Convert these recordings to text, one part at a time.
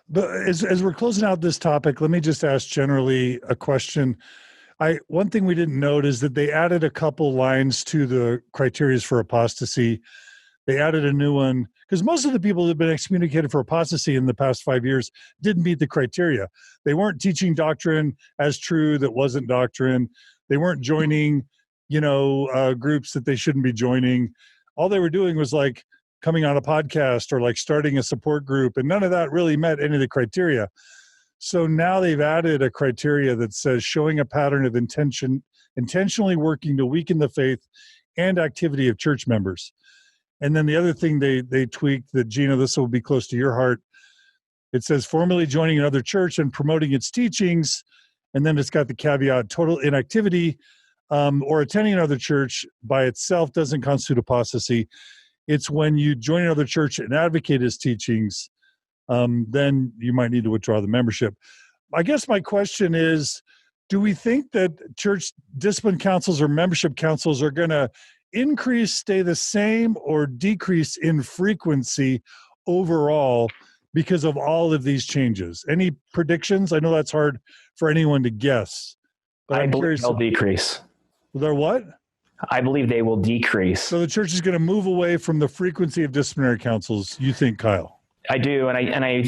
But as we're closing out this topic, let me just ask generally a question. One thing we didn't note is that they added a couple lines to the criteria for apostasy. They added a new one because most of the people that have been excommunicated for apostasy in the past 5 years didn't meet the criteria. They weren't teaching doctrine as true that wasn't doctrine. They weren't joining, groups that they shouldn't be joining. All they were doing was like coming on a podcast or like starting a support group, and none of that really met any of the criteria. So now they've added a criteria that says showing a pattern of intentionally working to weaken the faith and activity of church members. And then the other thing they tweaked that, Gina, this will be close to your heart. It says formally joining another church and promoting its teachings. And then it's got the caveat, total inactivity or attending another church by itself doesn't constitute apostasy. It's when you join another church and advocate its teachings, then you might need to withdraw the membership. I guess my question is, do we think that church discipline councils or membership councils are going to increase, stay the same, or decrease in frequency overall because of all of these changes? Any predictions? I know that's hard for anyone to guess. But I believe they'll decrease. They're what? I believe they will decrease. So the church is going to move away from the frequency of disciplinary councils, you think, Kyle? I do, and I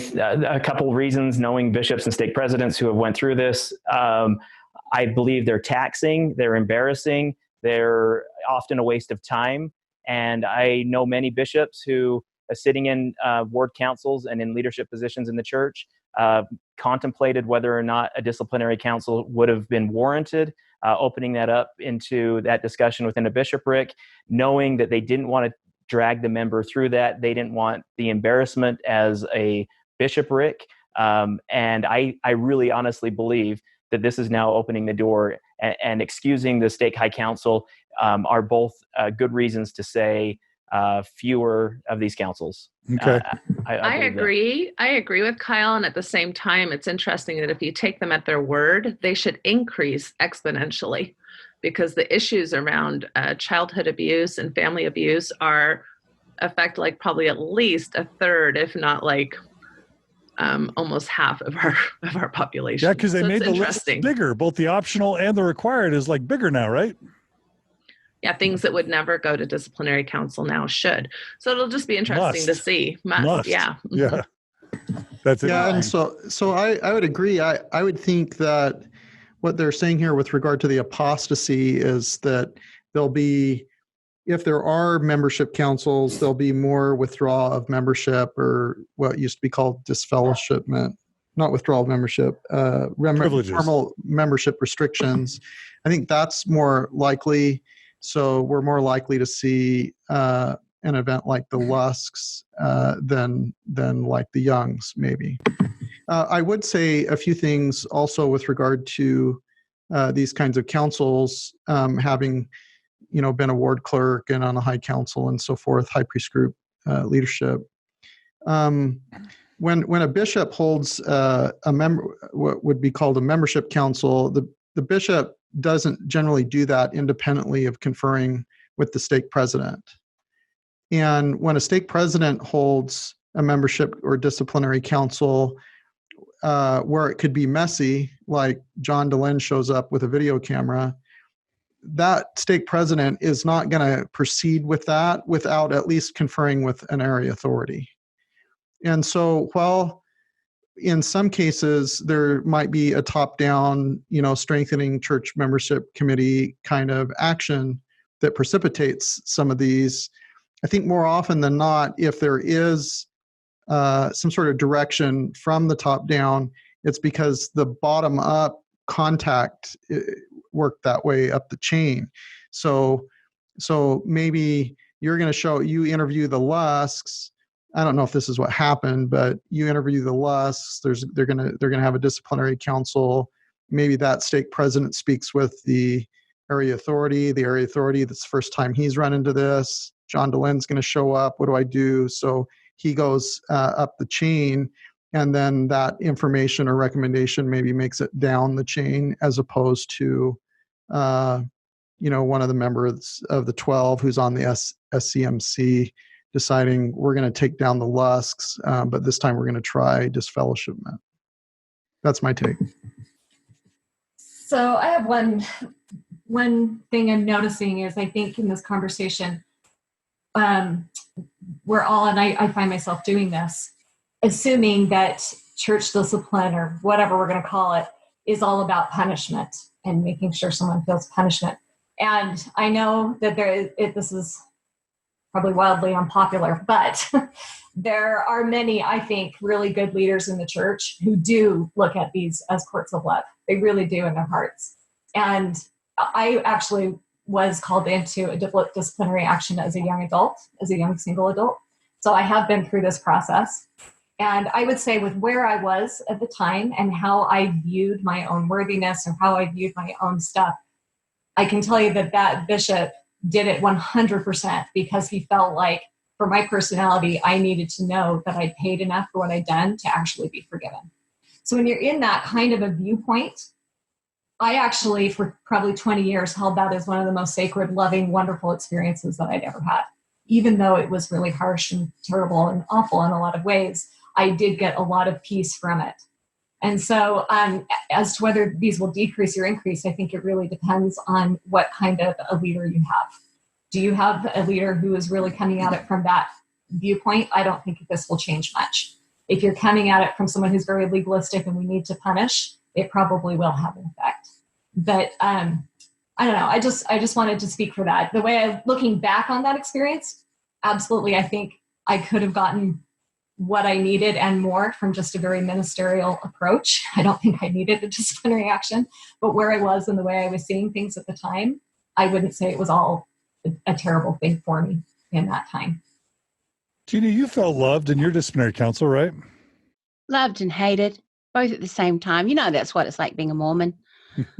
a couple reasons, knowing bishops and stake presidents who have went through this. I believe they're taxing, they're embarrassing, they're often a waste of time. And I know many bishops who are sitting in ward councils and in leadership positions in the church contemplated whether or not a disciplinary council would have been warranted, opening that up into that discussion within a bishopric, knowing that they didn't want to drag the member through that. They didn't want the embarrassment as a bishopric. And I really honestly believe that this is now opening the door and excusing the stake high council are both good reasons to say fewer of these councils. Okay. I agree. I agree with Kyle. And at the same time, it's interesting that if you take them at their word, they should increase exponentially, because the issues around childhood abuse and family abuse affect like probably at least a third, if not like almost half of our population. Yeah, because they made the list bigger. Both the optional and the required is like bigger now, right? Yeah, things that would never go to disciplinary council now should. So it'll just be interesting to see. Must. Yeah. Yeah. That's it. Yeah, and so I would agree. I would think that what they're saying here with regard to the apostasy is that there'll be, if there are membership councils, there'll be more withdrawal of membership, or what used to be called disfellowshipment, not withdrawal of membership, formal membership restrictions. I think that's more likely. So we're more likely to see an event like the Lusks than like the Youngs, maybe. I would say a few things also with regard to these kinds of councils, having been a ward clerk and on a high council and so forth, high priest group leadership. When a bishop holds what would be called a membership council, the bishop doesn't generally do that independently of conferring with the stake president. And when a stake president holds a membership or disciplinary council where it could be messy, like John DeLynn shows up with a video camera, that stake president is not going to proceed with that without at least conferring with an area authority. And so while in some cases there might be a top-down, strengthening church membership committee kind of action that precipitates some of these, I think more often than not, if there is some sort of direction from the top down, it's because the bottom-up contact worked that way up the chain. So maybe you're going to interview the Lusks. I don't know if this is what happened, but you interview the Lusks. They're going to have a disciplinary council. Maybe that stake president speaks with the area authority. The area authority, that's the first time he's run into this. John DeLynn's going to show up. What do I do? So he goes up the chain, and then that information or recommendation maybe makes it down the chain, as opposed to one of the members of the 12 who's on the SCMC deciding we're going to take down the Lusks, but this time we're going to try disfellowshipment. That's my take. So I have one thing I'm noticing is I think in this conversation, we're all, and I find myself doing this, assuming that church discipline or whatever we're going to call it is all about punishment and making sure someone feels punishment. And I know that this is probably wildly unpopular, but there are many, I think, really good leaders in the church who do look at these as courts of love. They really do in their hearts. And I actually was called into a disciplinary action as a young adult, as a young single adult. So I have been through this process. And I would say with where I was at the time and how I viewed my own worthiness and how I viewed my own stuff, I can tell you that bishop did it 100% because he felt like for my personality, I needed to know that I'd paid enough for what I'd done to actually be forgiven. So when you're in that kind of a viewpoint, I actually, for probably 20 years, held that as one of the most sacred, loving, wonderful experiences that I'd ever had. Even though it was really harsh and terrible and awful in a lot of ways, I did get a lot of peace from it. And so as to whether these will decrease or increase, I think it really depends on what kind of a leader you have. Do you have a leader who is really coming at it from that viewpoint? I don't think this will change much. If you're coming at it from someone who's very legalistic and we need to punish, it probably will have an effect. But I don't know. I just wanted to speak for that. The way looking back on that experience, absolutely, I think I could have gotten what I needed and more from just a very ministerial approach. I don't think I needed a disciplinary action, but where I was and the way I was seeing things at the time, I wouldn't say it was all a terrible thing for me in that time. Gina, you felt loved in your disciplinary council, right? Loved and hated, both at the same time. You know, that's what it's like being a Mormon.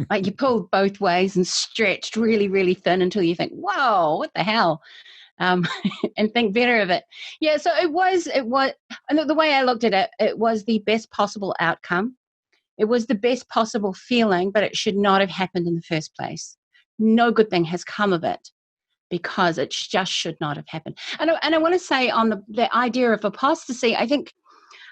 Like you pulled both ways and stretched really, really thin until you think, whoa, what the hell? And think better of it. Yeah, so it was, and the way I looked at it, it was the best possible outcome. It was the best possible feeling, but it should not have happened in the first place. No good thing has come of it because it just should not have happened. And I want to say on the idea of apostasy, I think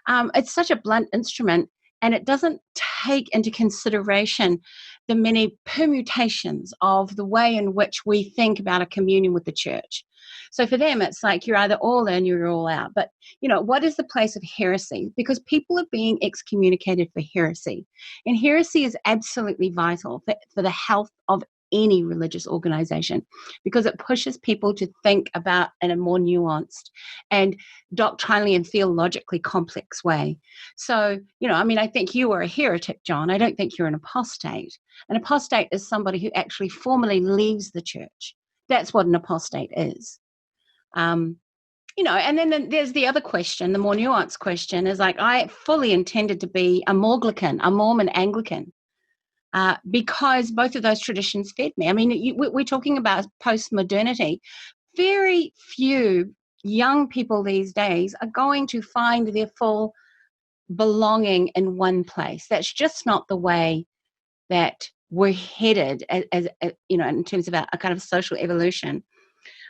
it's such a blunt instrument and it doesn't take into consideration the many permutations of the way in which we think about a communion with the church. So for them, it's like you're either all in, you're all out. But, you know, what is the place of heresy? Because people are being excommunicated for heresy. And heresy is absolutely vital for the health of any religious organization because it pushes people to think about in a more nuanced and doctrinally and theologically complex way. So, you know, I mean, I think you are a heretic, John. I don't think you're an apostate. An apostate is somebody who actually formally leaves the church. That's what an apostate is. You know, and then there's the other question, the more nuanced question is like, I fully intended to be a Morglican, a Mormon Anglican, because both of those traditions fed me. I mean, we're talking about post-modernity. Very few young people these days are going to find their full belonging in one place. That's just not the way that we're headed as you know, in terms of a kind of social evolution.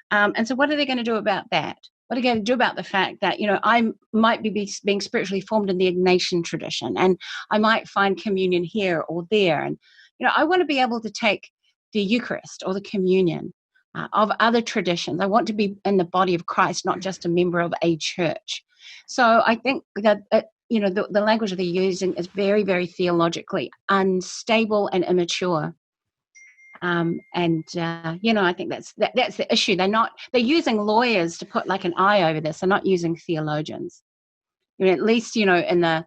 And so what are they going to do about that? What are they going to do about the fact that, you know, I might be being spiritually formed in the Ignatian tradition and I might find communion here or there. And, you know, I want to be able to take the Eucharist or the communion of other traditions. I want to be in the body of Christ, not just a member of a church. So I think that, you know, the language that they're using is very, very theologically unstable and immature. You know, I think that's the issue. They're using lawyers to put like an eye over this. They're not using theologians. You know, at least, you know, in the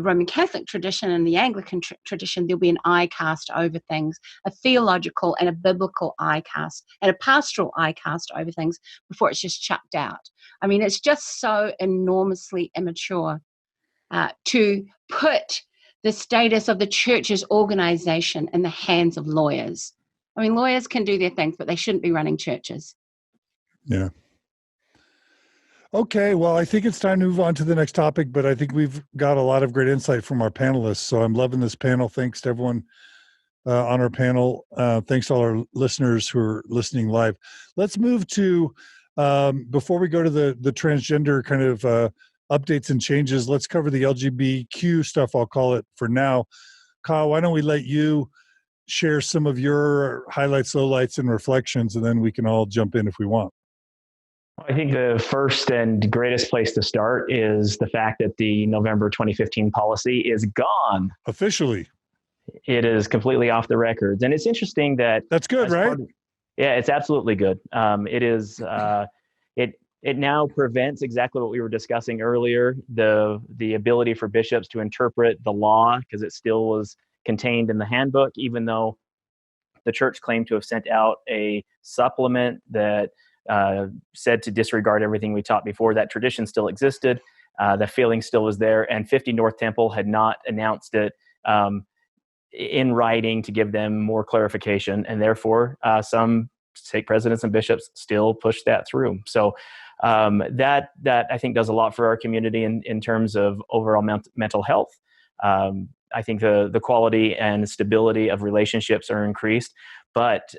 Roman Catholic tradition and the Anglican tradition, there'll be an eye cast over things, a theological and a biblical eye cast and a pastoral eye cast over things before it's just chucked out. I mean, it's just so enormously immature to put the status of the church's organization in the hands of lawyers. I mean, lawyers can do their things, but they shouldn't be running churches. Yeah. Okay, well, I think it's time to move on to the next topic, but I think we've got a lot of great insight from our panelists. So I'm loving this panel. Thanks to everyone on our panel. Thanks to all our listeners who are listening live. Let's move to Before we go to the transgender kind of updates and changes, let's cover the LGBTQ stuff, I'll call it for now. Kyle, why don't we let you share some of your highlights, lowlights, and reflections, and then we can all jump in if we want. I think the first and greatest place to start is the fact that the November 2015 policy is gone. Officially. It is completely off the records. And it's interesting that... That's good, right? Yeah, it's absolutely good. It is... It now prevents exactly what we were discussing earlier, the ability for bishops to interpret the law, because it still was contained in the handbook, even though the church claimed to have sent out a supplement that said to disregard everything we taught before. That tradition still existed. The feeling still was there, and 50 North Temple had not announced it in writing to give them more clarification, and therefore some stake presidents and bishops still push that through. So that I think does a lot for our community in terms of overall mental health. I think the quality and stability of relationships are increased, but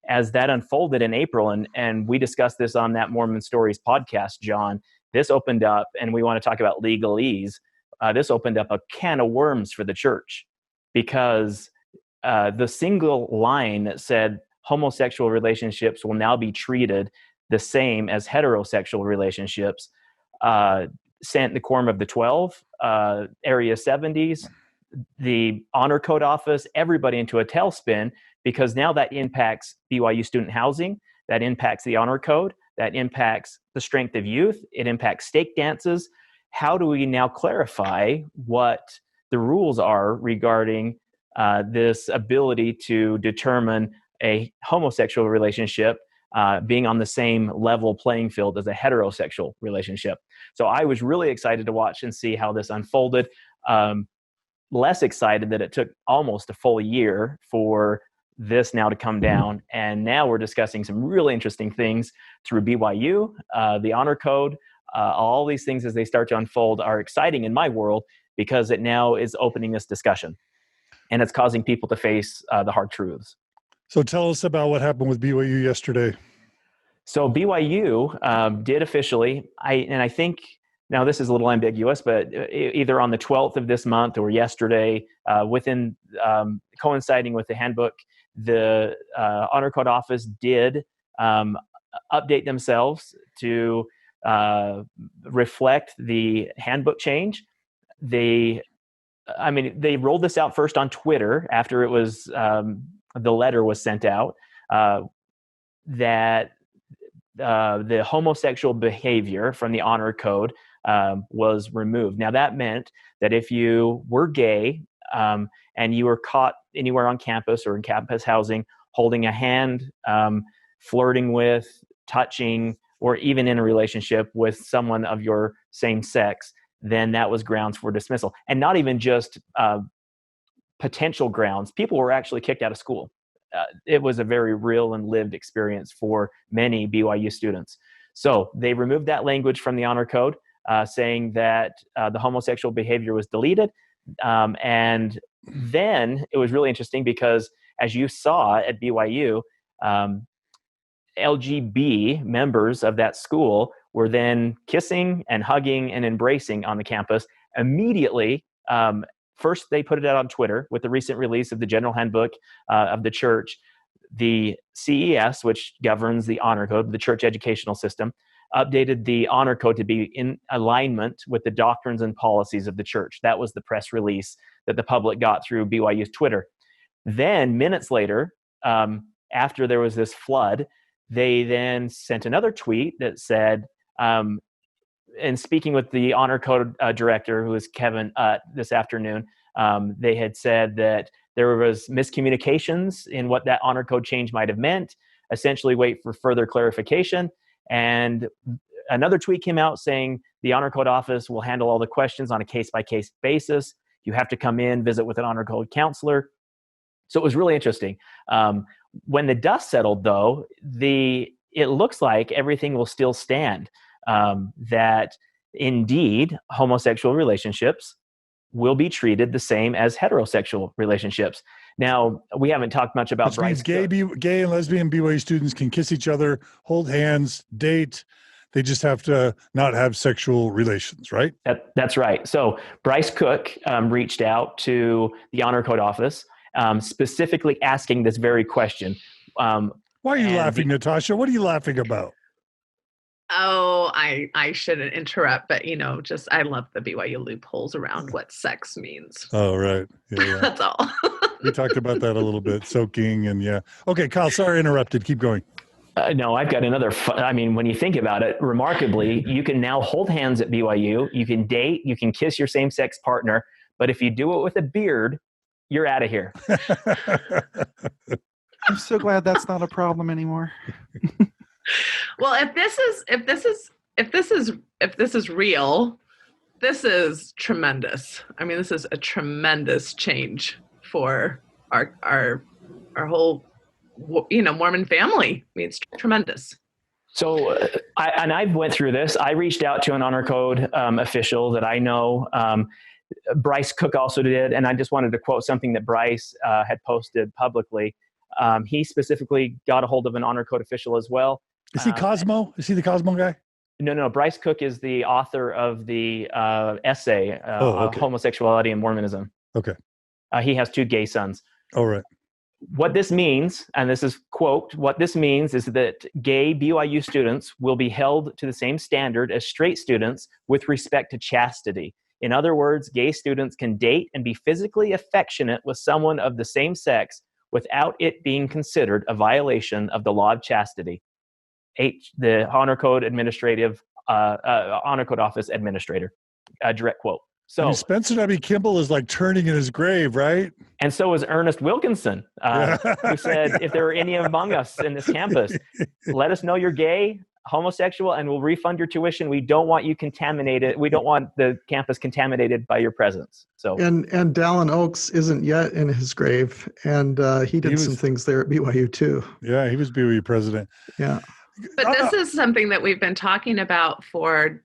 as that unfolded in April, and we discussed this on that Mormon Stories podcast, John, this opened up, and we want to talk about legalese. This opened up a can of worms for the church, because the single line that said homosexual relationships will now be treated the same as heterosexual relationships sent the Quorum of the 12, Area 70s, the Honor Code Office, everybody into a tailspin, because now that impacts BYU student housing, that impacts the Honor Code, that impacts the strength of youth, it impacts stake dances. How do we now clarify what the rules are regarding this ability to determine a homosexual relationship being on the same level playing field as a heterosexual relationship? So I was really excited to watch and see how this unfolded. Less excited that it took almost a full year for this now to come down. And now we're discussing some really interesting things through BYU, the Honor Code. All these things as they start to unfold are exciting in my world, because it now is opening this discussion, and it's causing people to face the hard truths. So tell us about what happened with BYU yesterday. So BYU did officially, I think, now this is a little ambiguous, but either on the 12th of this month or yesterday, within coinciding with the handbook, the Honor Code Office did update themselves to reflect the handbook change. They rolled this out first on Twitter after it was the letter was sent out that the homosexual behavior from the Honor Code was removed. Now that meant that if you were gay and you were caught anywhere on campus or in campus housing holding a hand, flirting with, touching, or even in a relationship with someone of your same sex, then that was grounds for dismissal. And not even just potential grounds. People were actually kicked out of school. It was a very real and lived experience for many BYU students. So they removed that language from the Honor Code, saying that the homosexual behavior was deleted. And then it was really interesting because, as you saw at BYU, LGB members of that school were then kissing and hugging and embracing on the campus. Immediately, first they put it out on Twitter with the recent release of the General Handbook of the Church. The CES, which governs the Honor Code, the church educational system, updated the Honor Code to be in alignment with the doctrines and policies of the church. That was the press release that the public got through BYU's Twitter. Then, minutes later, after there was this flood, they then sent another tweet that said, and speaking with the Honor Code director, who is Kevin, this afternoon, they had said that there was miscommunications in what that Honor Code change might have meant. Essentially, wait for further clarification. And another tweet came out saying the Honor Code Office will handle all the questions on a case-by-case basis. You have to come in, visit with an Honor Code counselor. So it was really interesting. When the dust settled, though, it looks like everything will still stand. That indeed homosexual relationships will be treated the same as heterosexual relationships. Now, we haven't talked much about Which means gay and lesbian BYU students can kiss each other, hold hands, date. They just have to not have sexual relations, right? That's right. So Bryce Cook reached out to the Honor Code office, specifically asking this very question. Why are you laughing, Natasha? What are you laughing about? Oh, I shouldn't interrupt, but just I love the BYU loopholes around what sex means. Oh, right. Yeah. That's all. We talked about that a little bit, soaking and yeah. Okay, Kyle, sorry I interrupted. Keep going. No, I've got another. When you think about it, remarkably, you can now hold hands at BYU. You can date. You can kiss your same-sex partner. But if you do it with a beard, you're out of here. I'm so glad that's not a problem anymore. Well, if this is real, this is tremendous. I mean, this is a tremendous change for our whole Mormon family. I mean, it's tremendous. So, I went through this. I reached out to an Honor Code official that I know. Bryce Cook also did, and I just wanted to quote something that Bryce had posted publicly. He specifically got a hold of an Honor Code official as well. Is he Cosmo? Is he the Cosmo guy? No. Bryce Cook is the author of the essay, okay. Homosexuality and Mormonism. Okay. He has 2 gay sons. Oh, right. What this means, and this is quote, what this means is that gay BYU students will be held to the same standard as straight students with respect to chastity. In other words, gay students can date and be physically affectionate with someone of the same sex without it being considered a violation of the law of chastity. The Honor Code Honor Code Office Administrator, direct quote. So Spencer W. Kimball is like turning in his grave, right? And so is Ernest Wilkinson, who said, if there are any among us in this campus, let us know you're gay, homosexual, and we'll refund your tuition. We don't want you contaminated. We don't want the campus contaminated by your presence. So and Dallin Oaks isn't yet in his grave, and he did some things there at BYU too. Yeah, he was BYU president. Yeah. But this is something that we've been talking about for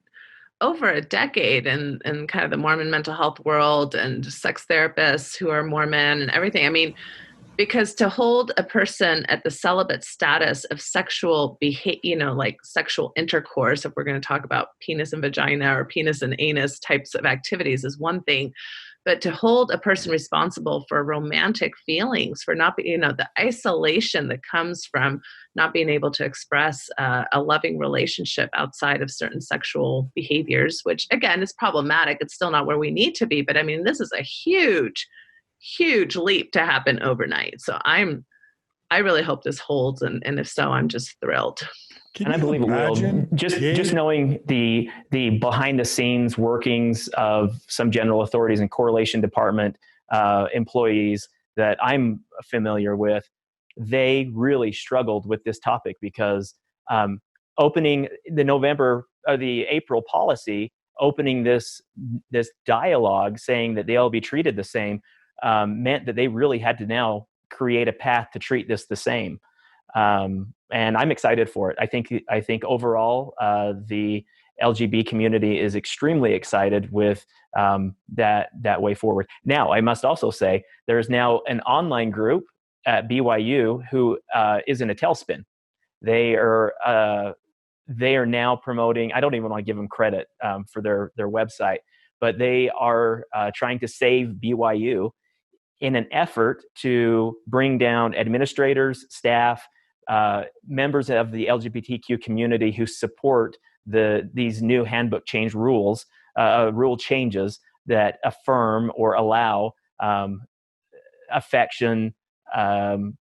over a decade in kind of the Mormon mental health world and sex therapists who are Mormon and everything. I mean, because to hold a person at the celibate status of sexual behavior, like sexual intercourse, if we're going to talk about penis and vagina or penis and anus types of activities is one thing. But to hold a person responsible for romantic feelings, for not being, the isolation that comes from not being able to express a loving relationship outside of certain sexual behaviors, which again is problematic. It's still not where we need to be. But I mean, this is a huge, huge leap to happen overnight. So I really hope this holds. And if so, I'm just thrilled. And I believe it will. Just knowing the behind the scenes workings of some general authorities and correlation department employees that I'm familiar with, they really struggled with this topic because opening the April policy, opening this dialogue saying that they'll be treated the same meant that they really had to now create a path to treat this the same. And I'm excited for it. I think overall, the LGBT community is extremely excited with that way forward. Now, I must also say there is now an online group at BYU who is in a tailspin. They are now promoting. I don't even want to give them credit for their website, but they are trying to save BYU in an effort to bring down administrators, staff, members of the LGBTQ community who support these new handbook rule changes that affirm or allow affection,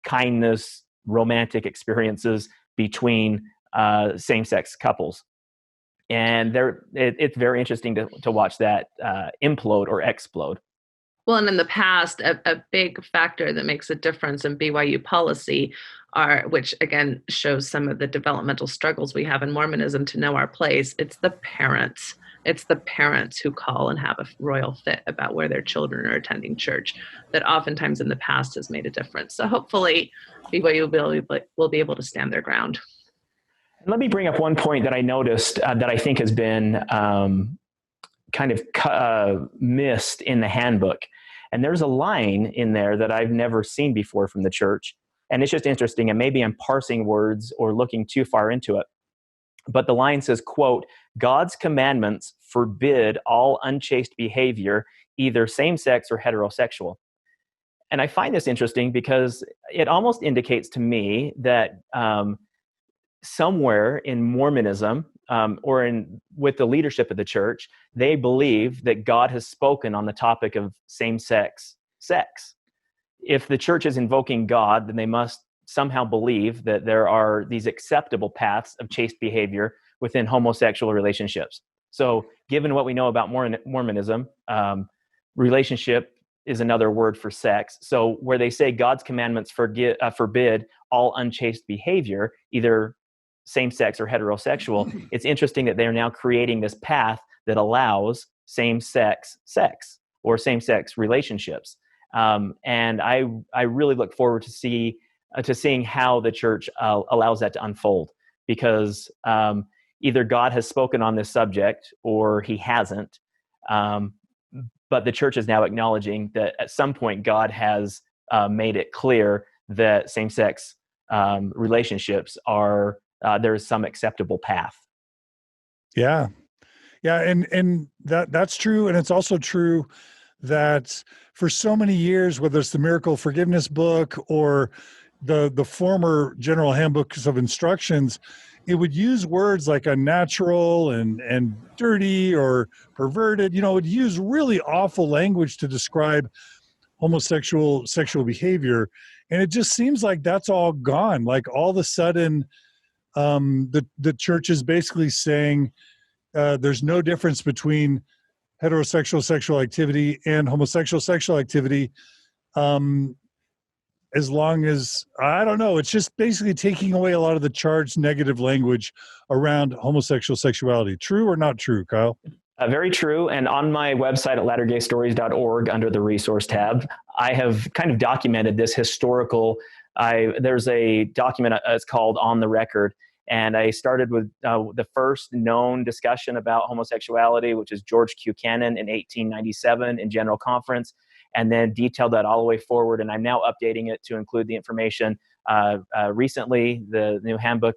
kindness, romantic experiences between same-sex couples. And it's very interesting to watch that implode or explode. Well, and in the past, a big factor that makes a difference in BYU policy which again shows some of the developmental struggles we have in Mormonism to know our place. It's the parents. It's the parents who call and have a royal fit about where their children are attending church that oftentimes in the past has made a difference. So hopefully BYU will be able to stand their ground. Let me bring up one point that I noticed that I think has been kind of missed in the handbook. And there's a line in there that I've never seen before from the church. And it's just interesting. And maybe I'm parsing words or looking too far into it. But the line says, quote, God's commandments forbid all unchaste behavior, either same-sex or heterosexual. And I find this interesting because it almost indicates to me that somewhere in Mormonism or with the leadership of the church, they believe that God has spoken on the topic of same-sex sex. If the church is invoking God, then they must somehow believe that there are these acceptable paths of chaste behavior within homosexual relationships. So given what we know about Mormonism, relationship is another word for sex. So where they say God's commandments forbid all unchaste behavior, either same-sex or heterosexual, it's interesting that they're now creating this path that allows same-sex sex or same-sex relationships. And I really look forward to seeing how the church allows that to unfold, because either God has spoken on this subject or he hasn't. But the church is now acknowledging that at some point God has made it clear that same-sex relationships are, there is some acceptable path. Yeah. Yeah. And that's true. And it's also true that for so many years, whether it's the Miracle Forgiveness book or the former General Handbooks of Instructions, it would use words like unnatural and dirty or perverted. It would use really awful language to describe homosexual sexual behavior. And it just seems like that's all gone. Like all of a sudden, the church is basically saying there's no difference between heterosexual sexual activity and homosexual sexual activity. As long as, I don't know, it's just basically taking away a lot of the charged negative language around homosexual sexuality. True or not true, Kyle? Very true. And on my website at latterdaystories.org, under the resource tab, I have kind of documented this historical, there's a document, it's called On the Record. And I started with the first known discussion about homosexuality, which is George Q. Cannon in 1897 in General Conference, and then detailed that all the way forward. And I'm now updating it to include the information recently, the new Handbook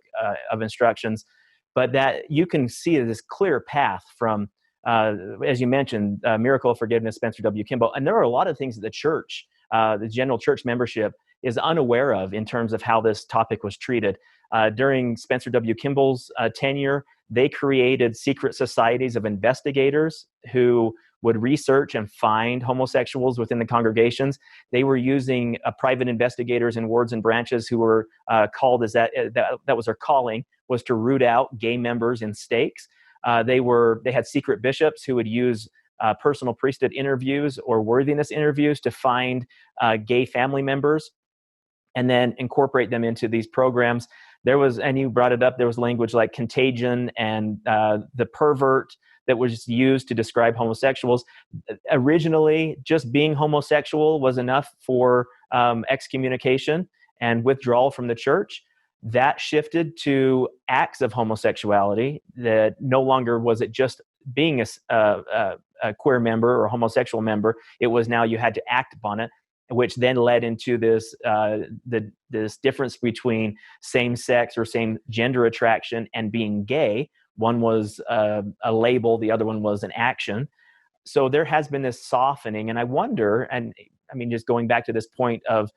of Instructions. But that you can see this clear path from, as you mentioned, Miracle of Forgiveness, Spencer W. Kimball. And there are a lot of things that the church, the general church membership, is unaware of in terms of how this topic was treated. During Spencer W. Kimball's tenure, they created secret societies of investigators who would research and find homosexuals within the congregations. They were using private investigators in wards and branches who were called as that was their calling, was to root out gay members in stakes. They had secret bishops who would use personal priesthood interviews or worthiness interviews to find gay family members and then incorporate them into these programs. There was, and you brought it up, there was language like contagion and the pervert that was used to describe homosexuals. Originally, just being homosexual was enough for excommunication and withdrawal from the church. That shifted to acts of homosexuality, that no longer was it just being a queer member or homosexual member. It was now you had to act upon it, which then led into this this difference between same-sex or same-gender attraction and being gay. One was a label, the other one was an action. So there has been this softening, and I wonder, and I mean, just going back to this point of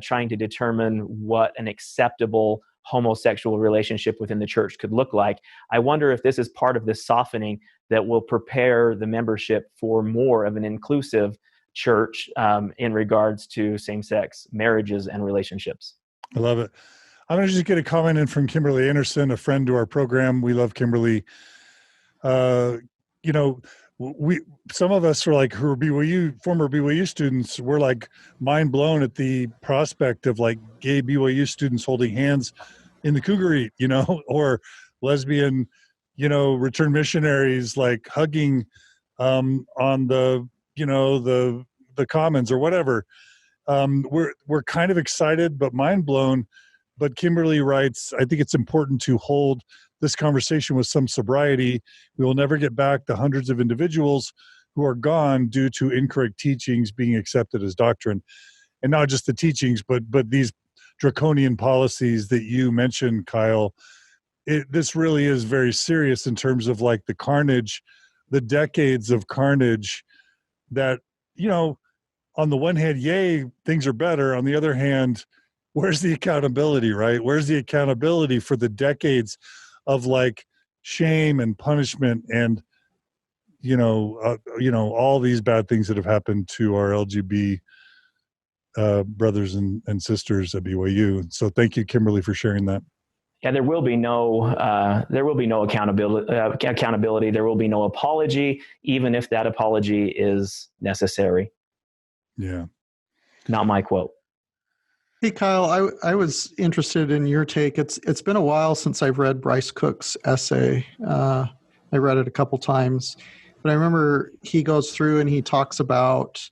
trying to determine what an acceptable homosexual relationship within the church could look like, I wonder if this is part of this softening that will prepare the membership for more of an inclusive church in regards to same-sex marriages and relationships. I love it. I'm going to just get a comment in from Kimberly Anderson, a friend to our program. We love Kimberly. Some of us are like, who are former BYU students, we're like mind blown at the prospect of like gay BYU students holding hands in the Cougar Eat, or lesbian, return missionaries like hugging on the commons or whatever. We're kind of excited but mind blown But Kimberly writes, I think it's important to hold this conversation with some sobriety. We will never get back the hundreds of individuals who are gone due to incorrect teachings being accepted as doctrine. And not just the teachings, but these draconian policies that you mentioned, Kyle. This really is very serious in terms of like the carnage, the decades of carnage that, on the one hand, yay, things are better. On the other hand, where's the accountability, right? Where's the accountability for the decades of like shame and punishment and, all these bad things that have happened to our LGB brothers and sisters at BYU. So thank you, Kimberly, for sharing that. Yeah, there will be no accountability. There will be no apology, even if that apology is necessary. Yeah. Not my quote. Hey, Kyle, I was interested in your take. It's been a while since I've read Bryce Cook's essay. I read it a couple times, but I remember he goes through and he talks about,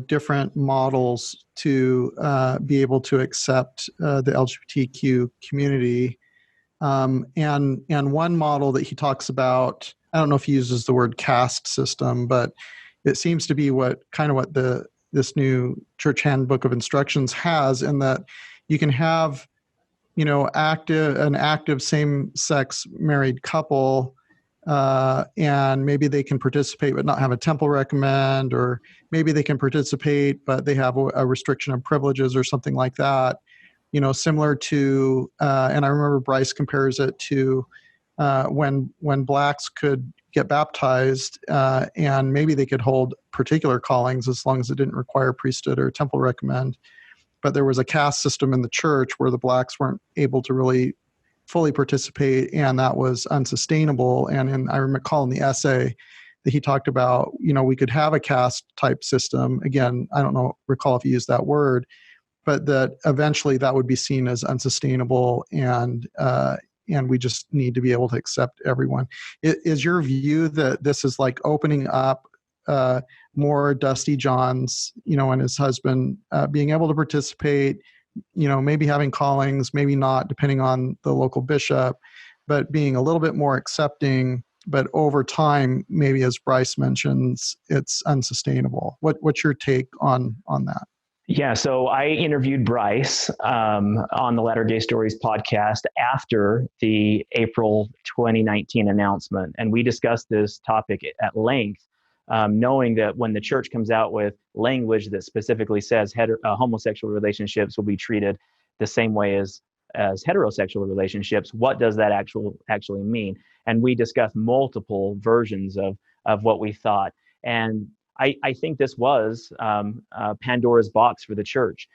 different models to be able to accept the LGBTQ community. And one model that he talks about, I don't know if he uses the word caste system, but it seems to be what this new church handbook of instructions has, in that you can have, an active same-sex married couple, and maybe they can participate but not have a temple recommend, or maybe they can participate but they have a restriction of privileges or something like that. Similar to, and I remember Bryce compares it to when blacks could get baptized, and maybe they could hold particular callings as long as it didn't require priesthood or temple recommend. But there was a caste system in the church where the blacks weren't able to really fully participate, and that was unsustainable. And I recall in the essay that he talked about, we could have a caste type system. Again, I don't recall if he used that word, but that eventually that would be seen as unsustainable, and we just need to be able to accept everyone. Is your view that this is like opening up more Dusty Johns, and his husband being able to participate, maybe having callings, maybe not, depending on the local bishop, but being a little bit more accepting, but over time, maybe as Bryce mentions, it's unsustainable. What's your take on that? Yeah, so I interviewed Bryce on the Latter-day Stories podcast after the April 2019 announcement, and we discussed this topic at length, knowing that when the church comes out with language that specifically says homosexual relationships will be treated the same way as heterosexual relationships, what does that actually mean? And we discussed multiple versions of what we thought. And I think this was Pandora's box for the church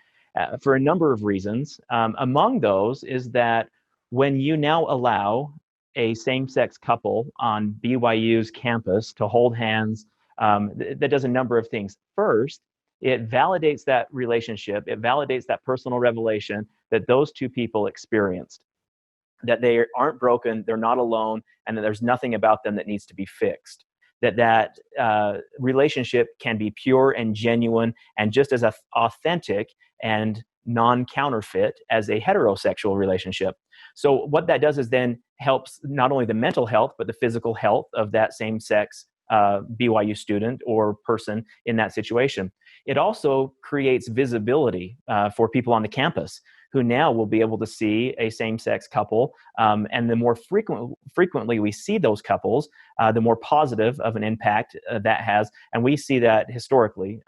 for a number of reasons. Among those is that when you now allow a same-sex couple on BYU's campus to hold hands, that does a number of things. First, it validates that relationship. It validates that personal revelation that those two people experienced, that they aren't broken, they're not alone, and that there's nothing about them that needs to be fixed. That relationship can be pure and genuine and just as authentic and non-counterfeit as a heterosexual relationship. So what that does is then helps not only the mental health, but the physical health of that same-sex BYU student or person in that situation. It also creates visibility for people on the campus who now will be able to see a same-sex couple. And the more frequently we see those couples, the more positive of an impact that has. And we see that historically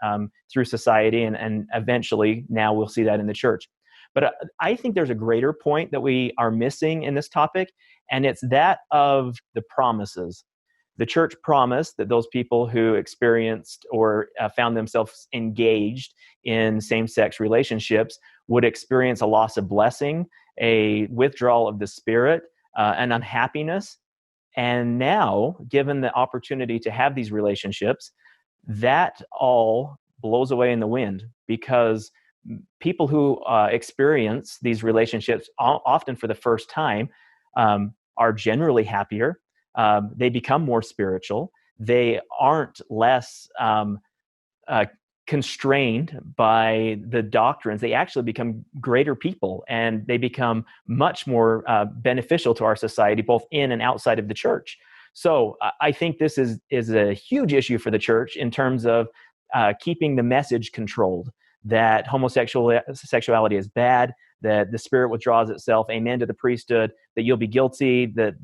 through society, and eventually now we'll see that in the church. But I think there's a greater point that we are missing in this topic, and it's that of the promises. The church promised that those people who experienced or found themselves engaged in same-sex relationships would experience a loss of blessing, a withdrawal of the spirit, an unhappiness. And now, given the opportunity to have these relationships, that all blows away in the wind, because people who experience these relationships often for the first time are generally happier. They become more spiritual. They aren't less constrained by the doctrines, they actually become greater people, and they become much more beneficial to our society, both in and outside of the church. So I think this is a huge issue for the church in terms of keeping the message controlled, that homosexuality is bad, that the Spirit withdraws itself, amen to the priesthood, that you'll be guilty, that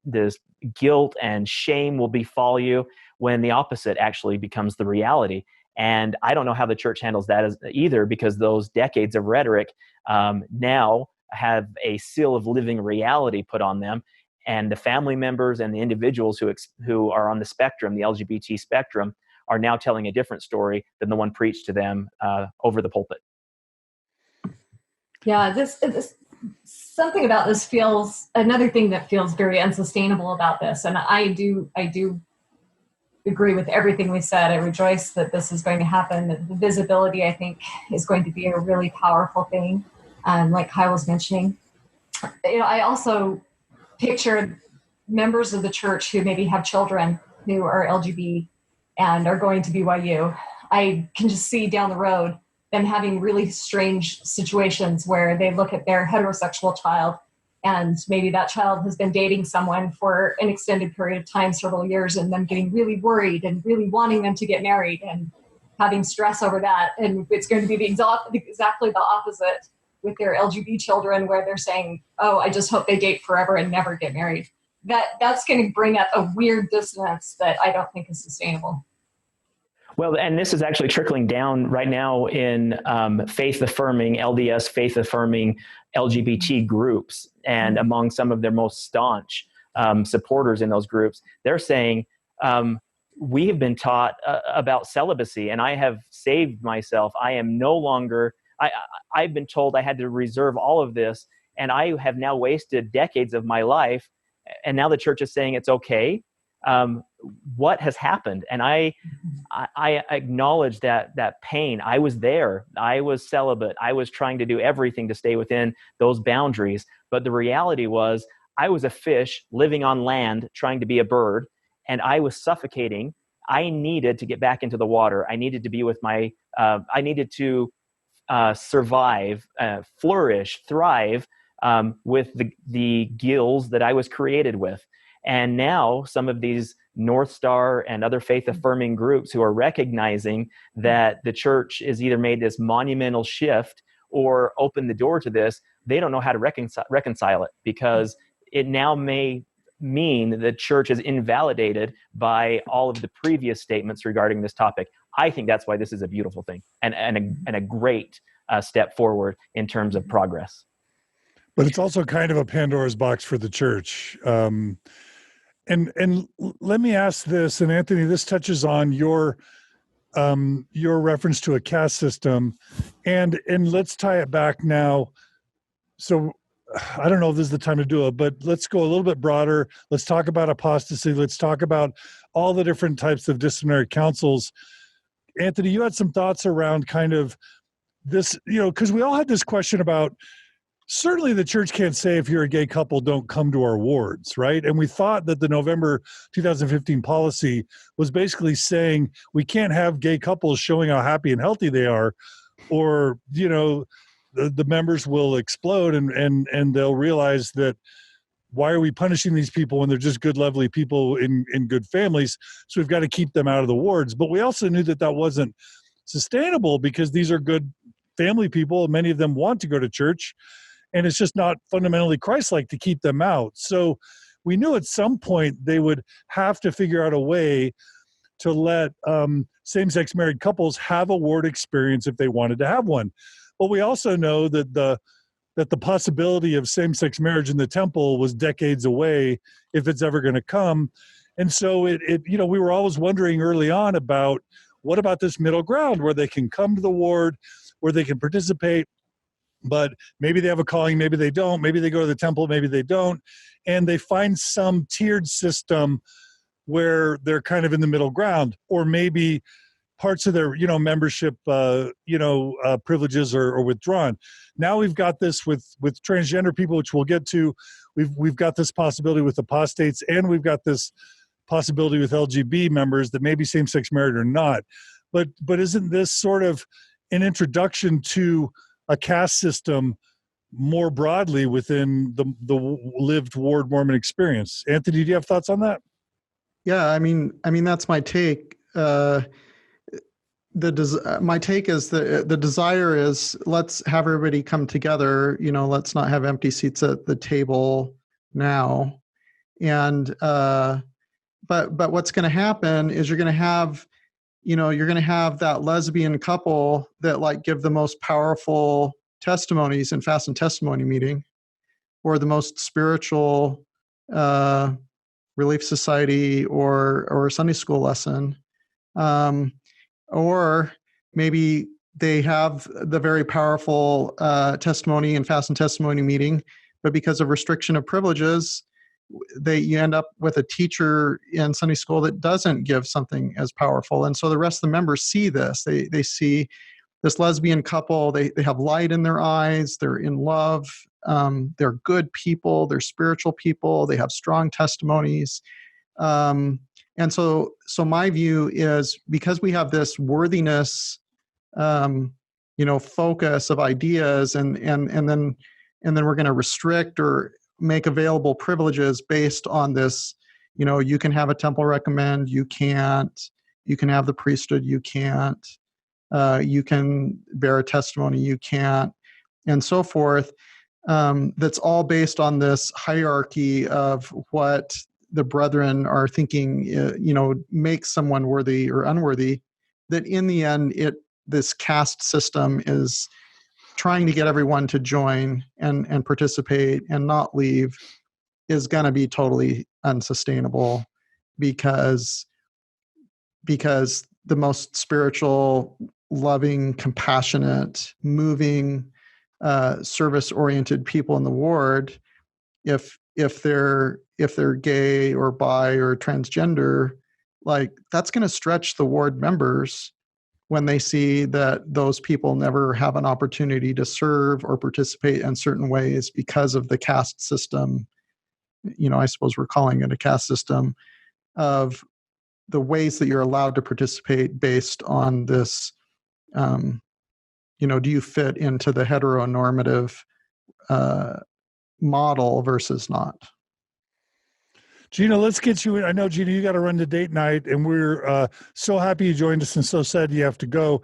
this guilt and shame will befall you, when the opposite actually becomes the reality. And I don't know how the church handles that either, because those decades of rhetoric now have a seal of living reality put on them. And the family members and the individuals who are on the spectrum, the LGBT spectrum, are now telling a different story than the one preached to them over the pulpit. Yeah, this something about this feels, another thing that feels very unsustainable about this. And I do agree with everything we said. I rejoice that this is going to happen. The visibility, I think, is going to be a really powerful thing. Like Kyle was mentioning, I also pictured members of the church who maybe have children who are LGBT and are going to BYU. I can just see down the road them having really strange situations where they look at their heterosexual child, and maybe that child has been dating someone for an extended period of time, several years, and them getting really worried and really wanting them to get married and having stress over that. And it's going to be exactly the opposite with their LGBT children, where they're saying, oh, I just hope they date forever and never get married. That's going to bring up a weird dissonance that I don't think is sustainable. Well, and this is actually trickling down right now in faith-affirming, LDS faith-affirming LGBT groups, and among some of their most staunch supporters in those groups, they're saying, we have been taught about celibacy, and I have saved myself. I am no longer, I've been told I had to reserve all of this, and I have now wasted decades of my life, and now the church is saying it's okay. What has happened? And I acknowledge that pain. I was there. I was celibate. I was trying to do everything to stay within those boundaries. But the reality was, I was a fish living on land, trying to be a bird, and I was suffocating. I needed to get back into the water. I needed to be with I needed to survive, flourish, thrive with the gills that I was created with. And now some of these North Star and other faith-affirming groups who are recognizing that the church has either made this monumental shift or opened the door to this, they don't know how to reconcile it, because it now may mean that the church is invalidated by all of the previous statements regarding this topic. I think that's why this is a beautiful thing and a great step forward in terms of progress. But it's also kind of a Pandora's box for the church. And let me ask this, and Anthony, this touches on your reference to a caste system, and let's tie it back now. So I don't know if this is the time to do it, but let's go a little bit broader. Let's talk about apostasy. Let's talk about all the different types of disciplinary councils. Anthony, you had some thoughts around kind of this, because we all had this question about, certainly the church can't say if you're a gay couple, don't come to our wards, right? And we thought that the November 2015 policy was basically saying we can't have gay couples showing how happy and healthy they are, or, the members will explode and they'll realize that, why are we punishing these people when they're just good, lovely people in good families? So we've got to keep them out of the wards. But we also knew that wasn't sustainable, because these are good family people. Many of them want to go to church, and it's just not fundamentally Christ-like to keep them out. So we knew at some point they would have to figure out a way to let same-sex married couples have a ward experience if they wanted to have one. But we also know that the possibility of same-sex marriage in the temple was decades away, if it's ever going to come. And so we were always wondering early on about, what about this middle ground where they can come to the ward, where they can participate, but maybe they have a calling, maybe they don't, maybe they go to the temple, maybe they don't, and they find some tiered system where they're kind of in the middle ground, or maybe parts of their membership privileges are withdrawn. Now we've got this with transgender people, which we'll get to. We've got this possibility with apostates, and we've got this possibility with LGB members that may be same-sex married or not. but isn't this sort of an introduction to a caste system more broadly within the lived ward Mormon experience? Anthony, do you have thoughts on that? Yeah, I mean that's my take. My take is the desire is, let's have everybody come together. Let's not have empty seats at the table now. And but what's going to happen is you're going to have that lesbian couple that like give the most powerful testimonies in fast and testimony meeting, or the most spiritual Relief Society or Sunday school lesson. Or maybe they have the very powerful testimony in fast and testimony meeting, but because of restriction of privileges, you end up with a teacher in Sunday school that doesn't give something as powerful. And so the rest of the members see this. They see this lesbian couple, they have light in their eyes, they're in love, they're good people, they're spiritual people, they have strong testimonies. And so my view is, because we have this worthiness, focus of ideas, and then we're going to restrict or make available privileges based on this. You can have a temple recommend, you can't. You can have the priesthood, you can't. You can bear a testimony, you can't, and so forth. That's all based on this hierarchy of what the brethren are thinking, makes someone worthy or unworthy, that in the end, this caste system is trying to get everyone to join and participate and not leave, is going to be totally unsustainable, because the most spiritual, loving, compassionate, moving, service-oriented people in the ward, if they're gay or bi or transgender, like, that's going to stretch the ward members when they see that those people never have an opportunity to serve or participate in certain ways because of the caste system. I suppose we're calling it a caste system, of the ways that you're allowed to participate based on this, do you fit into the heteronormative model versus not? Gina, let's get you in. I know, Gina, you got to run to date night, and we're so happy you joined us and so sad you have to go.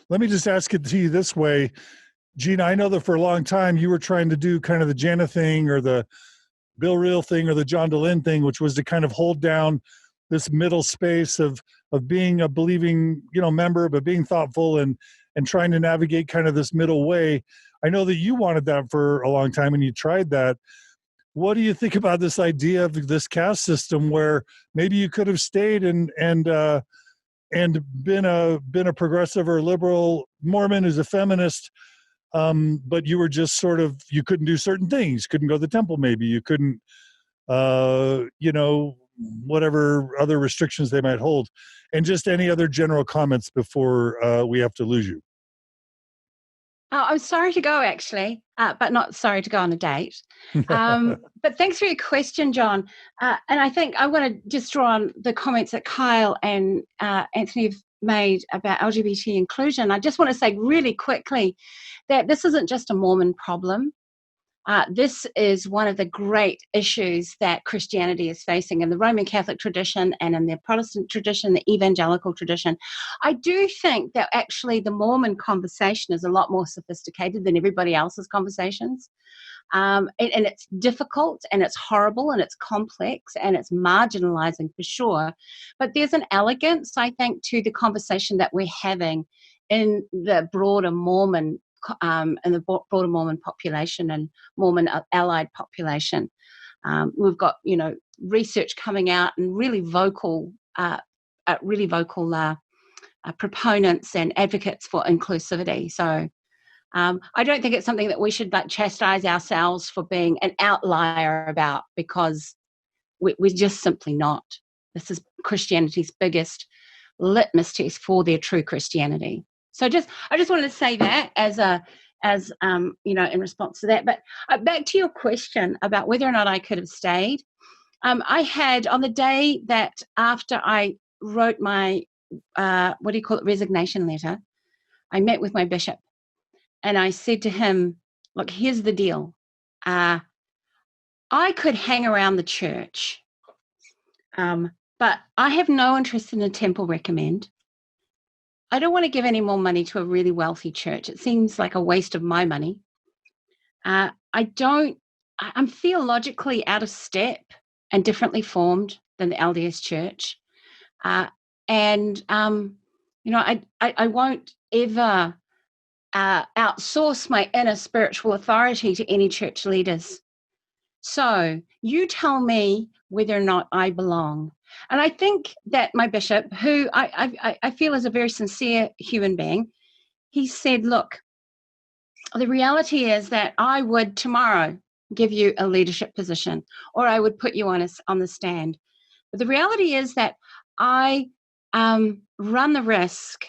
Let me just ask it to you this way. Gina, I know that for a long time you were trying to do kind of the Jana thing, or the Bill Reel thing, or the John DeLynn thing, which was to kind of hold down this middle space of being a believing, member, but being thoughtful and trying to navigate kind of this middle way. I know that you wanted that for a long time and you tried that. What do you think about this idea of this caste system, where maybe you could have stayed and been a progressive or liberal Mormon, as a feminist, but you were just sort of, you couldn't do certain things, couldn't go to the temple, maybe you couldn't, whatever other restrictions they might hold, and just any other general comments before we have to lose you. Oh, I'm sorry to go, actually, but not sorry to go on a date. But thanks for your question, John. And I think I want to just draw on the comments that Kyle and Anthony have made about LGBT inclusion. I just want to say really quickly that this isn't just a Mormon problem. This is one of the great issues that Christianity is facing in the Roman Catholic tradition and in the Protestant tradition, the evangelical tradition. I do think that actually the Mormon conversation is a lot more sophisticated than everybody else's conversations. And it's difficult, and it's horrible, and it's complex, and it's marginalizing for sure. But there's an elegance, I think, to the conversation that we're having in the broader Mormon broader Mormon population and Mormon allied population. We've got, research coming out and really vocal proponents and advocates for inclusivity. So I don't think it's something that we should chastise ourselves for being an outlier about, because we're just simply not. This is Christianity's biggest litmus test for their true Christianity. So I just wanted to say that as in response to that. But back to your question about whether or not I could have stayed. I had, on the day that after I wrote my resignation letter, I met with my bishop and I said to him, look, here's the deal. I could hang around the church, but I have no interest in a temple recommend. I don't want to give any more money to a really wealthy church. It seems like a waste of my money. I'm theologically out of step and differently formed than the LDS church. I won't ever outsource my inner spiritual authority to any church leaders. So you tell me whether or not I belong. And I think that my bishop, who I feel is a very sincere human being, he said, look, the reality is that I would tomorrow give you a leadership position, or I would put you on the stand. But the reality is that I run the risk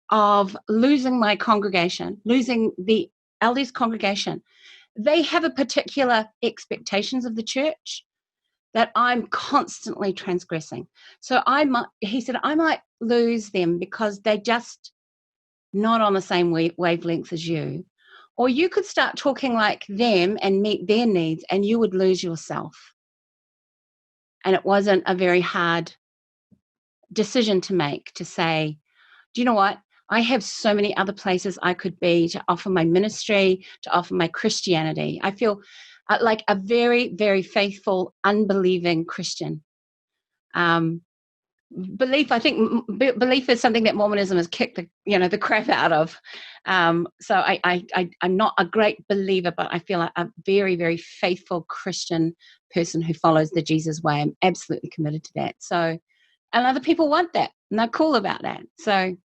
of losing my congregation, losing the LDS congregation. They have a particular expectations of the church that I'm constantly transgressing. So he said, I might lose them because they're just not on the same wavelength as you. Or you could start talking like them and meet their needs, and you would lose yourself. And it wasn't a very hard decision to make, to say, do you know what? I have so many other places I could be to offer my ministry, to offer my Christianity. I feel like a very, very faithful, unbelieving Christian. Belief is something that Mormonism has kicked the crap out of. So I'm not a great believer, but I feel like a very, very faithful Christian person who follows the Jesus way. I'm absolutely committed to that. So, and other people want that, and they're cool about that. So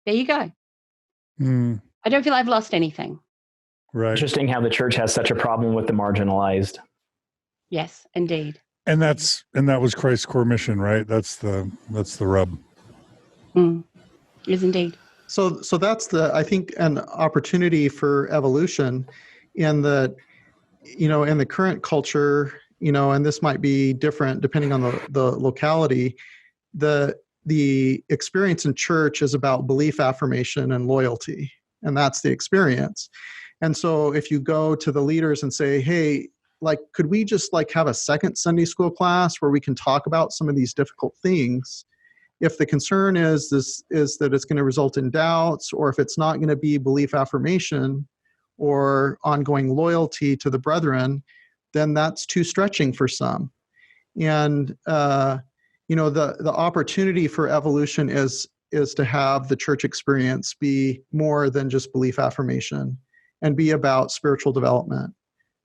there you go. I don't feel I've lost anything. Right. Interesting how the church has such a problem with the marginalized. Yes, indeed. And that was Christ's core mission, right? That's the rub. Yes, indeed. So that's I think an opportunity for evolution in the current culture, and this might be different depending on the locality. The experience in church is about belief affirmation and loyalty, and that's the experience. And so if you go to the leaders and say, hey, could we just have a second Sunday school class where we can talk about some of these difficult things? If the concern is that it's going to result in doubts, or if it's not going to be belief affirmation or ongoing loyalty to the brethren, then that's too stretching for some. And the opportunity for evolution is to have the church experience be more than just belief affirmation, and be about spiritual development,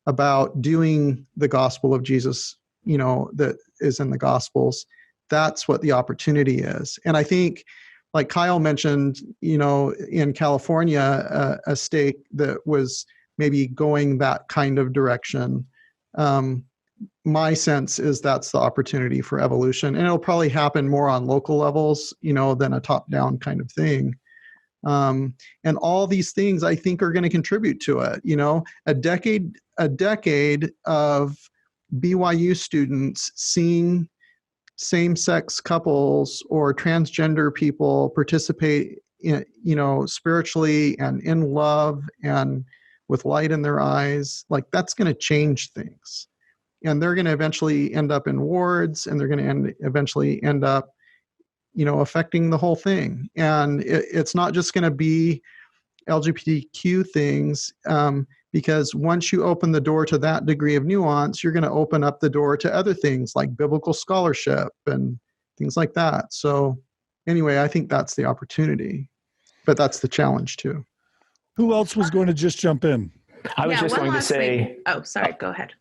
about doing the gospel of Jesus, that is in the Gospels. That's what the opportunity is. And I think, like Kyle mentioned, in California, a state that was maybe going that kind of direction, my sense is that's the opportunity for evolution. And it'll probably happen more on local levels, than a top-down kind of thing. And all these things I think are going to contribute to it. A decade of BYU students seeing same-sex couples or transgender people participate in, spiritually and in love and with light in their eyes, that's going to change things. And they're going to eventually end up in wards, and they're going to eventually end up affecting the whole thing. And it's not just going to be LGBTQ things, because once you open the door to that degree of nuance, you're going to open up the door to other things like biblical scholarship and things like that. So anyway, I think that's the opportunity, but that's the challenge too. Who else was going to just jump in? I was just going to say... Oh, sorry. Go ahead.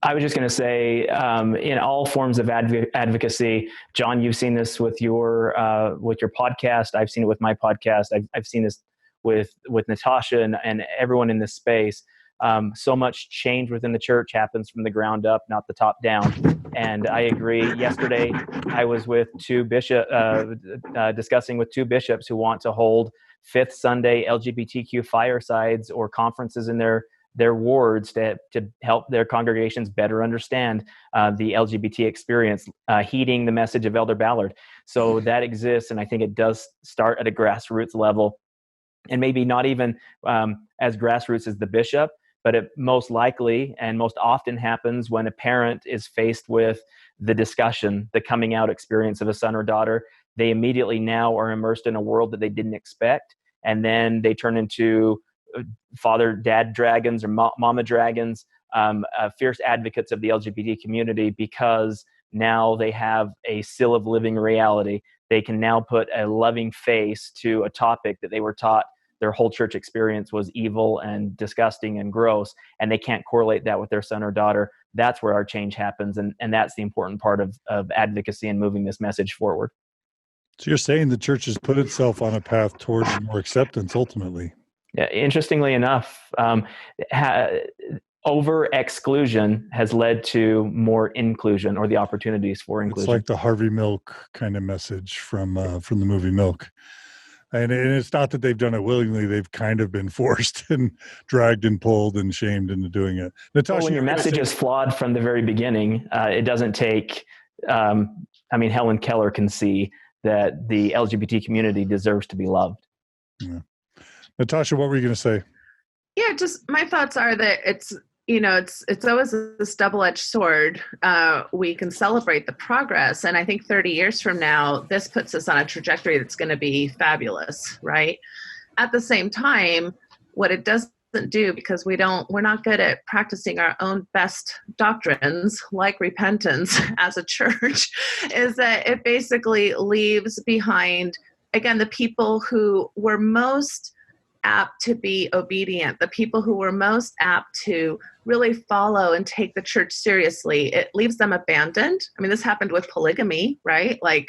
I was just going to say, in all forms of advocacy, John, you've seen this with your podcast. I've seen it with my podcast. I've seen this with Natasha and everyone in this space. So much change within the church happens from the ground up, not the top down. And I agree. Yesterday, I was with discussing with two bishops who want to hold fifth Sunday LGBTQ firesides or conferences in their their wards to help their congregations better understand the LGBT experience, heeding the message of Elder Ballard. So that exists, and I think it does start at a grassroots level, and maybe not even as grassroots as the bishop, but it most likely and most often happens when a parent is faced with the discussion, the coming out experience of a son or daughter. They immediately now are immersed in a world that they didn't expect, and then they turn into dad dragons or mama dragons, fierce advocates of the LGBT community, because now they have a still of living reality. They can now put a loving face to a topic that they were taught their whole church experience was evil and disgusting and gross, and they can't correlate that with their son or daughter. That's where our change happens, and that's the important part of advocacy and moving this message forward. So you're saying the church has put itself on a path towards more acceptance ultimately? Yeah, interestingly enough, over exclusion has led to more inclusion, or the opportunities for inclusion. It's like the Harvey Milk kind of message from the movie Milk. And it's not that they've done it willingly. They've kind of been forced and dragged and pulled and shamed into doing it. Natasha, when your message is flawed from the very beginning, it doesn't take, Helen Keller can see that the LGBT community deserves to be loved. Yeah. Natasha, what were you going to say? Yeah, just my thoughts are that it's always this double-edged sword. We can celebrate the progress, and I think 30 years from now, this puts us on a trajectory that's going to be fabulous, right? At the same time, what it doesn't do, because we're not good at practicing our own best doctrines, like repentance as a church, is that it basically leaves behind, again, the people who were most apt to be obedient, the people who were most apt to really follow and take the church seriously. It leaves them abandoned. I mean, this happened with polygamy, right? Like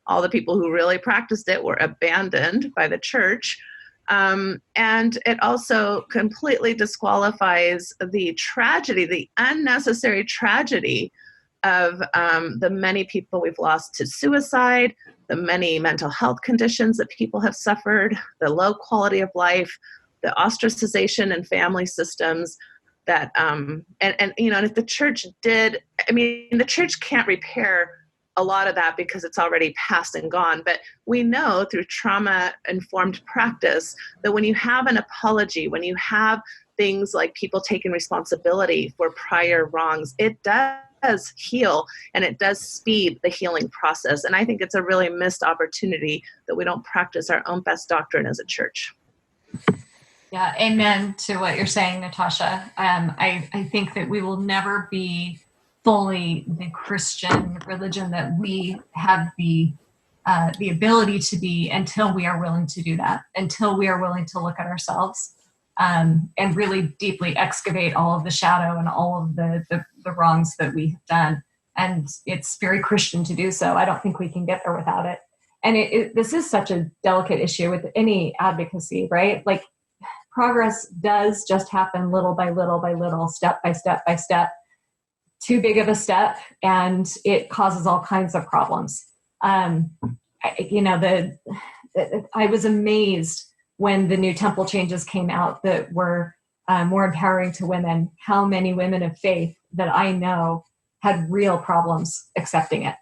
all the people who really practiced it were abandoned by the church. And it also completely disqualifies the tragedy, the unnecessary tragedy of the many people we've lost to suicide, the many mental health conditions that people have suffered, the low quality of life, the ostracization in family systems that, and if the church did, the church can't repair a lot of that because it's already past and gone. But we know through trauma-informed practice that when you have an apology, when you have things like people taking responsibility for prior wrongs, it does heal, and it does speed the healing process. And I think it's a really missed opportunity that we don't practice our own best doctrine as a church. Yeah, amen to what you're saying, Natasha. I think that we will never be fully the Christian religion that we have the ability to be until we are willing to do that, until we are willing to look at ourselves and really deeply excavate all of the shadow and all of the wrongs that we have done. And it's very Christian to do so. I don't think we can get there without it. And this is such a delicate issue with any advocacy, right? Like progress does just happen little by little by little, step by step by step. Too big of a step, and it causes all kinds of problems. I was amazed when the new temple changes came out that were more empowering to women, how many women of faith that I know had real problems accepting it.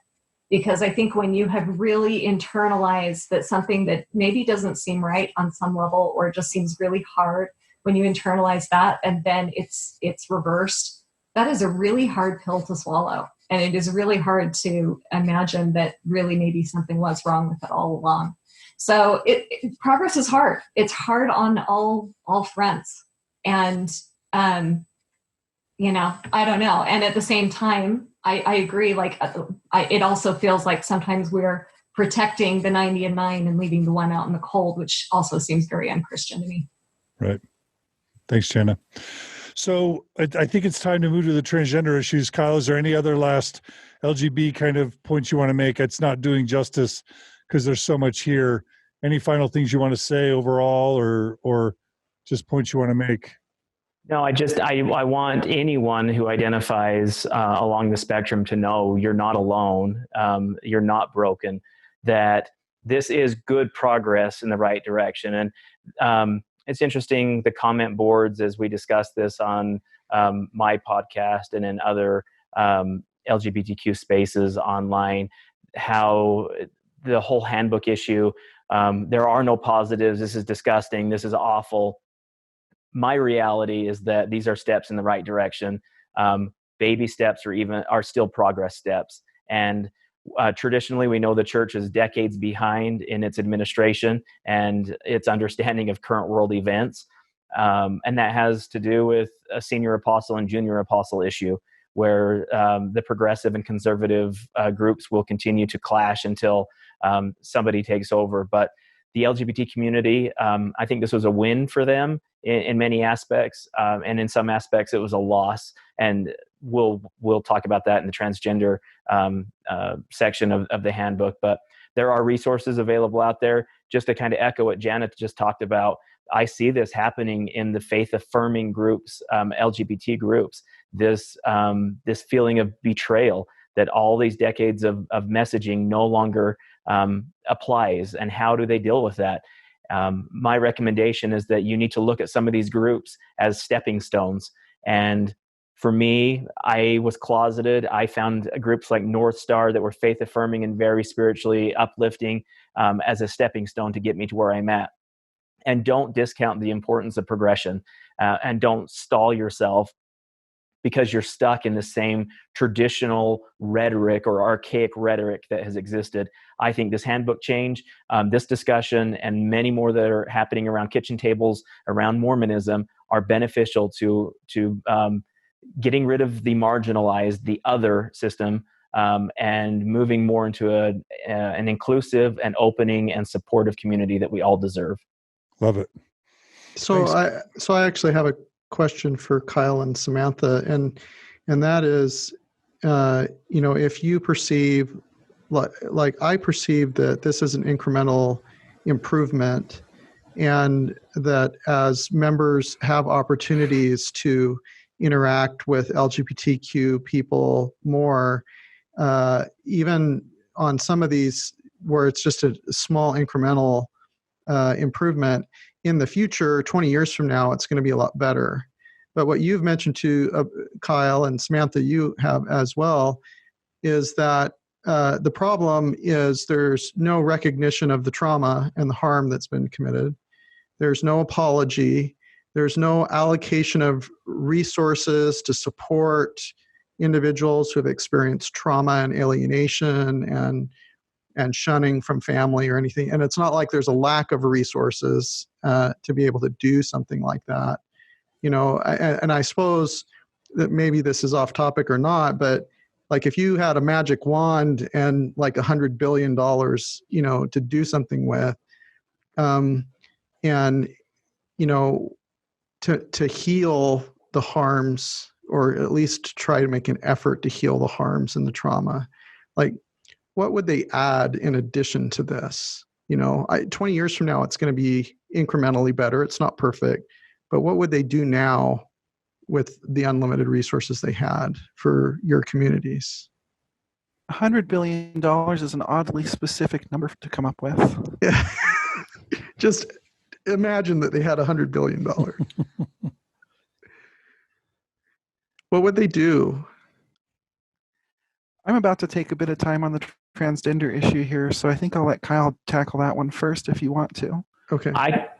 Because I think when you have really internalized that something that maybe doesn't seem right on some level, or just seems really hard, when you internalize that and then it's reversed, that is a really hard pill to swallow. And it is really hard to imagine that really maybe something was wrong with it all along. So progress is hard. It's hard on all fronts. And, I don't know. And at the same time, I agree. It also feels like sometimes we're protecting the 90 and 9 and leaving the one out in the cold, which also seems very unchristian to me. Right. Thanks, Jana. So I think it's time to move to the transgender issues. Kyle, is there any other last LGB kind of points you want to make? It's not doing justice because there's so much here. Any final things you want to say overall, or just points you want to make? No, I want anyone who identifies along the spectrum to know you're not alone, you're not broken, that this is good progress in the right direction. And it's interesting, the comment boards, as we discussed this on my podcast and in other LGBTQ spaces online, how the whole handbook issue, there are no positives. This is disgusting. This is awful. My reality is that these are steps in the right direction. Baby steps are still progress steps. And traditionally, we know the church is decades behind in its administration and its understanding of current world events. And that has to do with a senior apostle and junior apostle issue, where the progressive and conservative groups will continue to clash until somebody takes over. But the LGBT community, I think this was a win for them in many aspects, and in some aspects it was a loss. And we'll talk about that in the transgender section of the handbook. But there are resources available out there. Just to kind of echo what Jana just talked about, I see this happening in the faith-affirming groups, LGBT groups. This feeling of betrayal, that all these decades of messaging no longer applies, and how do they deal with that? My recommendation is that you need to look at some of these groups as stepping stones. And for me, I was closeted. I found groups like North Star that were faith affirming and very spiritually uplifting as a stepping stone to get me to where I'm at. And don't discount the importance of progression, and don't stall yourself because you're stuck in the same traditional rhetoric or archaic rhetoric that has existed. I think this handbook change, this discussion, and many more that are happening around kitchen tables, around Mormonism, are beneficial to getting rid of the marginalized, the other system, and moving more into an inclusive and opening and supportive community that we all deserve. Love it. So I actually have a question for Kyle and Samantha, and that is, if you perceive, like I perceive, that this is an incremental improvement, and that as members have opportunities to interact with LGBTQ people more, even on some of these where it's just a small incremental improvement, in the future, 20 years from now, it's going to be a lot better. But what you've mentioned to Kyle, and Samantha, you have as well, is that the problem is there's no recognition of the trauma and the harm that's been committed. There's no apology. There's no allocation of resources to support individuals who have experienced trauma and alienation and shunning from family or anything. And it's not like there's a lack of resources to be able to do something like that. And I suppose that maybe this is off topic or not, but like if you had a magic wand and like $100 billion, to do something with, and, to heal the harms, or at least try to make an effort to heal the harms and the trauma, like, what would they add in addition to this? 20 years from now, it's going to be incrementally better. It's not perfect, but what would they do now with the unlimited resources they had for your communities? $100 billion is an oddly specific number to come up with. Yeah. Just imagine that they had $100 billion. What would they do? I'm about to take a bit of time on the transgender issue here, so I think I'll let Kyle tackle that one first if you want to. Okay.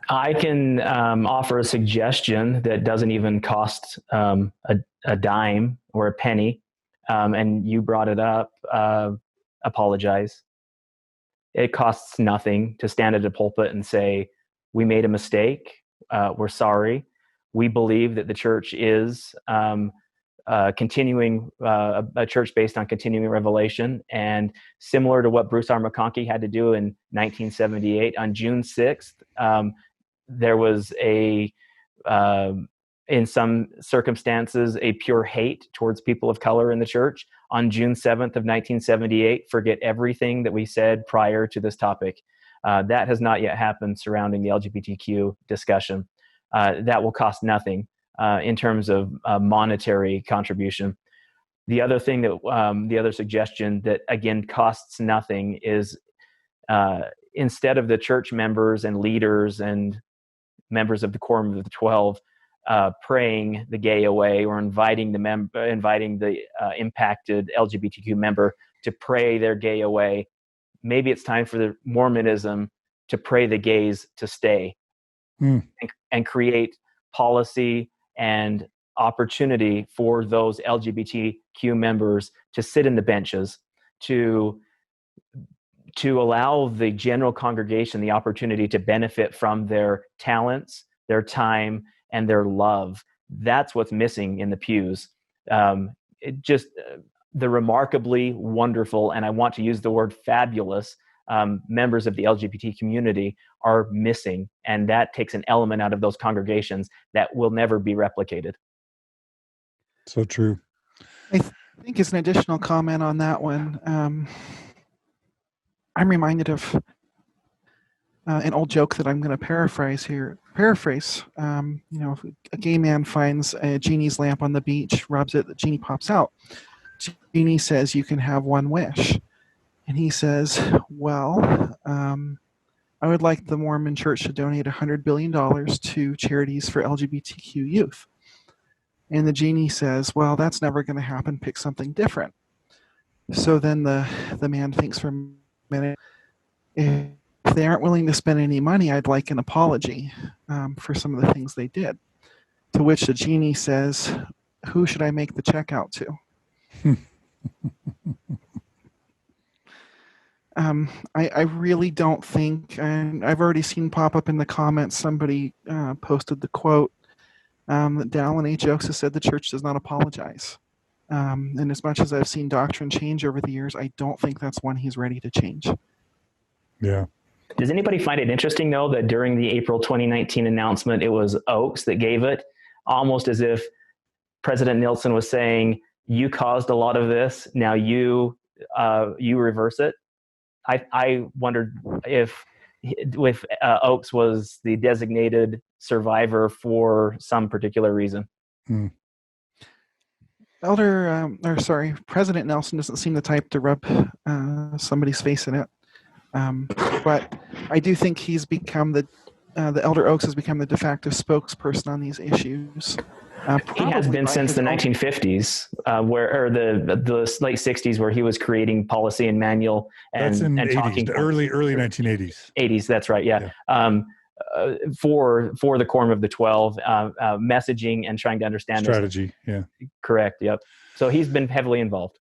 I can offer a suggestion that doesn't even cost a dime or a penny, and you brought it up. Apologize. It costs nothing to stand at a pulpit and say, we made a mistake. We're sorry. We believe that the church is continuing a church based on continuing revelation, and similar to what Bruce R. McConkie had to do in 1978 on June 6th, there was in some circumstances, a pure hate towards people of color in the church. On June 7th of 1978, forget everything that we said prior to this topic. That has not yet happened surrounding the LGBTQ discussion. That will cost nothing in terms of monetary contribution. The other thing the other suggestion that again costs nothing is instead of the church members and leaders and members of the Quorum of the 12 praying the gay away, or inviting the impacted LGBTQ member to pray their gay away. Maybe it's time for the Mormonism to pray the gays to stay, and create policy and opportunity for those LGBTQ members to sit in the benches, to allow the general congregation the opportunity to benefit from their talents, their time, and their love. That's what's missing in the pews. The remarkably wonderful, and I want to use the word fabulous, members of the LGBT community are missing. And that takes an element out of those congregations that will never be replicated. So true. I think as an additional comment on that one, I'm reminded of an old joke that I'm going to paraphrase here. If a gay man finds a genie's lamp on the beach, rubs it, the genie pops out. Genie says, "You can have one wish." And he says, "Well, I would like the Mormon Church to donate $100 billion to charities for LGBTQ youth." And the genie says, "Well, that's never going to happen. Pick something different." So then the man thinks for a minute. If they aren't willing to spend any money, I'd like an apology for some of the things they did. To which the genie says, "Who should I make the check out to?" I really don't think, and I've already seen pop up in the comments, somebody posted the quote that Dallin H. Oaks has said the church does not apologize. And as much as I've seen doctrine change over the years, I don't think that's one he's ready to change. Yeah. Does anybody find it interesting, though, that during the April 2019 announcement, it was Oaks that gave it, almost as if President Nixon was saying, "You caused a lot of this, now you reverse it"? I wondered if Oaks was the designated survivor for some particular reason. President Nelson doesn't seem the type to rub somebody's face in it. But I do think he's become the Elder Oaks has become the de facto spokesperson on these issues. He has been since the 1950s, or the late 60s, where he was creating policy and manual and talking. Early 1980s. 80s, that's right, yeah. For the Quorum of the 12, messaging and trying to understand strategy. Yeah, correct. Yep. So he's been heavily involved.